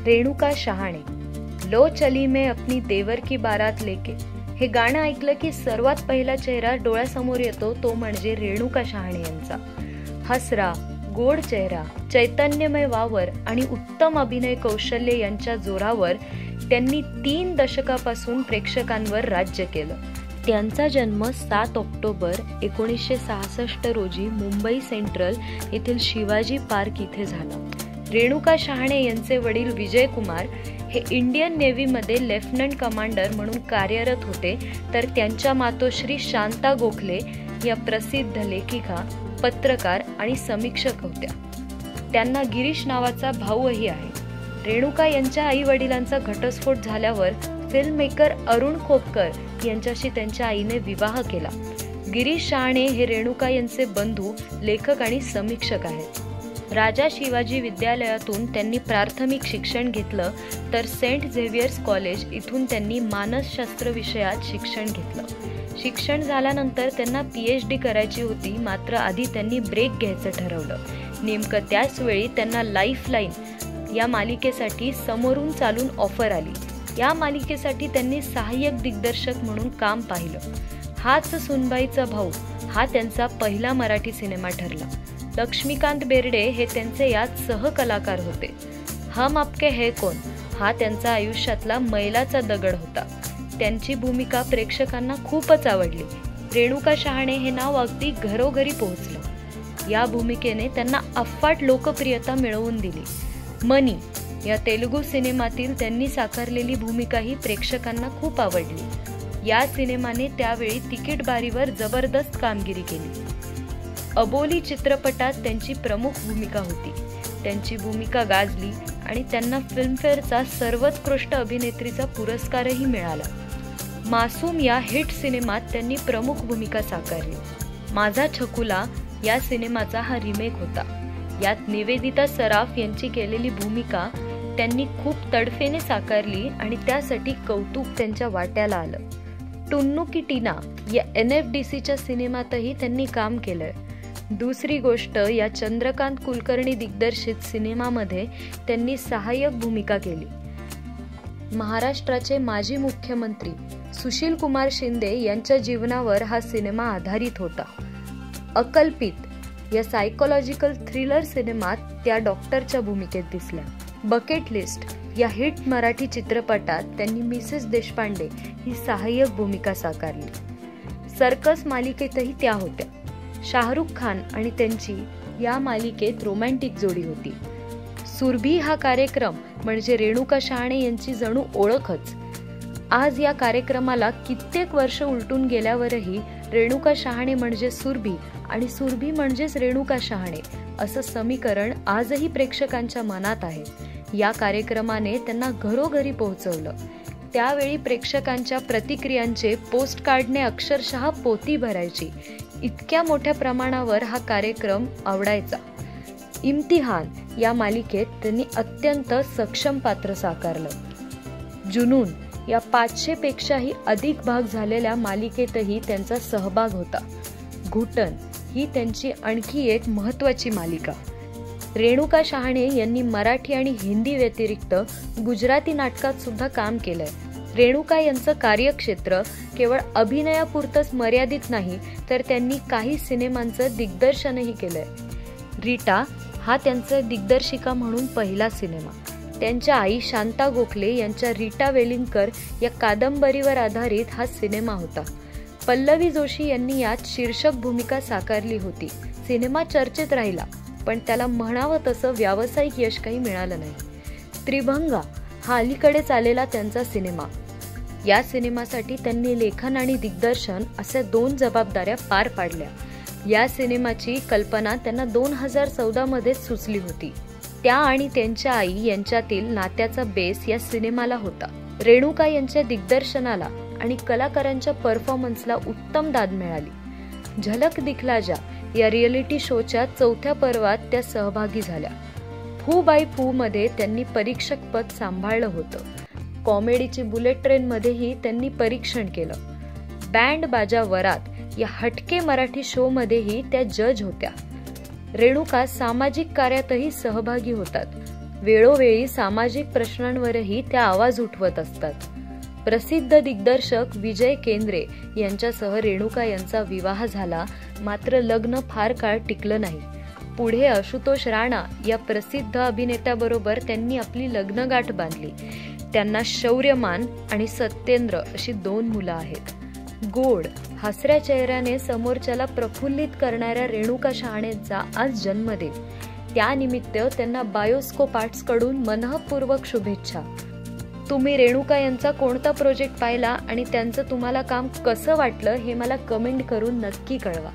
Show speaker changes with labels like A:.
A: Renuka Shahane, low चली मैं अपनी देवर की बारात लेके. हे गाणं ऐकलं की सर्वात पहिला चेहरा डोळ्यासमोर येतो तो म्हणजे रेणुका शहाणे यांचा. हसरा, गोड चेहरा, चैतन्यमय वावर आणि उत्तम अभिनय कौशल्य यांच्या जोरावर त्यांनी 3 दशकापासून प्रेक्षकांवर राज्य केलं. त्यांचा जन्म 7 ऑक्टोबर 1966 रोजी मुंबई सेंट्रल येथील शिवाजी पार्क इथे झाला. रेणुका शहाणे यांचे वडील विजय कुमार हे इंडियन नेव्हीमध्ये लेफ्टनंट कमांडर म्हणून कार्यरत होते, तर त्यांच्या मातोश्री शांता गोखले या प्रसिद्ध लेखिका, पत्रकार आणि समीक्षक होत्या. त्यांना गिरीश नावाचा भाऊही आहे. रेणुका यांच्या आई वडिलांचा घटस्फोट झाल्यावर फिल्ममेकर अरुण खोपकर यांच्याशी त्यांच्या आईने विवाह केला. गिरीश शहाणे हे रेणुका यांचे बंधू, लेखक आणि समीक्षक आहेत. राजा शिवाजी विद्यालयातून त्यांनी प्राथमिक शिक्षण घेतलं, तर सेंट झेवियर्स कॉलेज इथून त्यांनी मानसशास्त्र विषयात शिक्षण घेतलं. शिक्षण झाल्यानंतर त्यांना PhD करायची होती, मात्र आधी त्यांनी ब्रेक घ्यायचं ठरवलं. नेमकं त्याच वेळी त्यांना लाईफलाईन या मालिकेसाठी समोरून चालून ऑफर आली. या मालिकेसाठी त्यांनी सहाय्यक दिग्दर्शक म्हणून काम पाहिलं. हाच सुनबाईचा भाऊ हा त्यांचा पहिला मराठी सिनेमा ठरला. लक्ष्मीकांत बेर्डे हे त्यांचे यात सहकलाकार होते. हम आपके है कौन हा त्यांचा आयुष्यातला मैलाचा दगड होता. त्यांची भूमिका प्रेक्षकांना खूपच आवडली. रेणुका शहाणे हे नाव अगदी घरोघरी पोहोचलं. या भूमिकेने त्यांना अफाट लोकप्रियता मिळवून दिली. मनी या तेलुगू सिनेमातील त्यांनी साकारलेली भूमिकाही प्रेक्षकांना खूप आवडली. या सिनेमाने त्यावेळी तिकीट बारीवर जबरदस्त कामगिरी केली. अबोली चित्रपटात त्यांची प्रमुख भूमिका होती. त्यांची भूमिका गाजली आणि त्यांना फिल्मफेअरचा सर्वोत्कृष्ट अभिनेत्रीचा पुरस्कारही मिळाला. मासूम या हिट सिनेमात त्यांनी प्रमुख भूमिका साकारली. माझा छकुला या सिनेमाचा हा रिमेक होता. यात निवेदिता सराफ यांची केलेली भूमिका त्यांनी खूप तडफेने साकारली आणि त्यासाठी कौतुक त्यांच्या वाट्याला आलं. टुन्नू की टीना या NFDCच्या सिनेमातही त्यांनी काम केलंय. दुसरी गोष्ट, या चंद्रकांत कुलकर्णी दिग्दर्शित सिनेमामध्ये त्यांनी सहाय्यक भूमिका केली. महाराष्ट्राचे माजी मुख्यमंत्री सुशील कुमार शिंदे यांच्या जीवनावर हा सिनेमा आधारित होता. अकल्पित या सायकोलॉजिकल थ्रिलर सिनेमात त्या डॉक्टरच्या भूमिकेत दिसल्या. बकेट लिस्ट या हिट मराठी चित्रपटात त्यांनी मिसेस देशपांडे ही सहाय्यक भूमिका साकारली. सर्कस मालिकेतही त्या होत्या. शाहरुख खान आणि त्यांची या मालिकेत रोमॅन्टिक जोडी होती. सुरभी हा कार्यक्रम म्हणजे रेणुका शहाणे यांची जणू ओळखच. आज या कार्यक्रमाला कित्येक वर्ष उलटून गेल्यावरही रेणुका शहाणे म्हणजे सुरभी आणि सुरभी म्हणजेच रेणुका शहाणे असं समीकरण आजही प्रेक्षकांच्या मनात आहे. या कार्यक्रमाने त्यांना घरोघरी पोहोचवलं. त्यावेळी प्रेक्षकांच्या प्रतिक्रियांचे पोस्टकार्डने अक्षरशः पोती भरायची. इतक्या मोठ्या प्रमाणावर हा कार्यक्रम आवडायचा. इम्तिहान या मालिकेत त्यांनी अत्यंत सक्षम पात्र साकारलं. जुनून या 500 पेक्षाही अधिक भाग झालेल्या मालिकेतही त्यांचा सहभाग होता. घुटन ही त्यांची आणखी एक महत्त्वाची मालिका. रेणुका शहाणे यांनी मराठी आणि हिंदी व्यतिरिक्त गुजराती नाटकात सुद्धा काम केलंय. रेणुका यांचं कार्यक्षेत्र केवळ अभिनयापुरतंच मर्यादित नाही, तर त्यांनी काही सिनेमांचं दिग्दर्शनही केलंय. रीटा हा त्यांचा दिग्दर्शिका म्हणून पहिला सिनेमा. त्यांच्या आई शांता गोखले यांच्या रीटा वेलिंगकर या कादंबरीवर आधारित हा सिनेमा होता. पल्लवी जोशी यांनी यात शीर्षक भूमिका साकारली होती. सिनेमा चर्चेत राहिला, पण त्याला म्हणावं तसं व्यावसायिक यश काही मिळालं नाही. त्रिभंगा हा अलीकडेच आलेला त्यांचा सिनेमा. या सिनेमासाठी त्यांनी लेखन आणि दिग्दर्शन अशा 2 जबाबदाऱ्या पार पाडल्या. या सिनेमाची कल्पना त्यांना 2014 मध्येच सुचली होती. त्या आणि त्यांच्या आई यांच्यातील नात्याचा बेस या सिनेमाला होता. रेणुका यांच्या दिग्दर्शनाला आणि कलाकारांच्या परफॉर्मन्सला उत्तम दाद मिळाली. झलक दिखला जा या रिअलिटी शोच्या 4थ्या पर्वात त्या सहभागी झाल्या. फू बाय फू मध्ये त्यांनी परीक्षक पद सांभाळलं होतं. कॉमेडीची बुलेट ट्रेन मध्येही त्यांनी परीक्षण केलं. बँड बाजा वरात या हटके मराठी शो मध्येही त्या जज होत्या. रेणुका सामाजिक कार्यातही सहभागी होतात. वेळोवेळी सामाजिक प्रश्नांवरही त्या आवाज उठवत असतात. प्रसिद्ध दिग्दर्शक विजय केंद्रे यांच्यासह रेणुका यांचा विवाह झाला, मात्र लग्न फार काळ टिकलं नाही. पुढे आशुतोष राणा या प्रसिद्ध अभिनेत्याबरोबर त्यांनी आपली लग्नगाठ बांधली. त्यांना शौर्यमान आणि सत्येंद्र अशी 2 मुलं आहेत. गोड हसऱ्या चेहऱ्याने समोरच्याला प्रफुल्लित करणाऱ्या रेणुका शहाणेंचा आज जन्मदिन. त्यानिमित्त त्यांना बायोस्कोप आर्ट्स कडून मनःपूर्वक शुभेच्छा. तुम्ही रेणुका यांचा कोणता प्रोजेक्ट पाहिला आणि त्यांचं तुम्हाला काम कसं वाटलं हे मला कमेंट करून नक्की कळवा.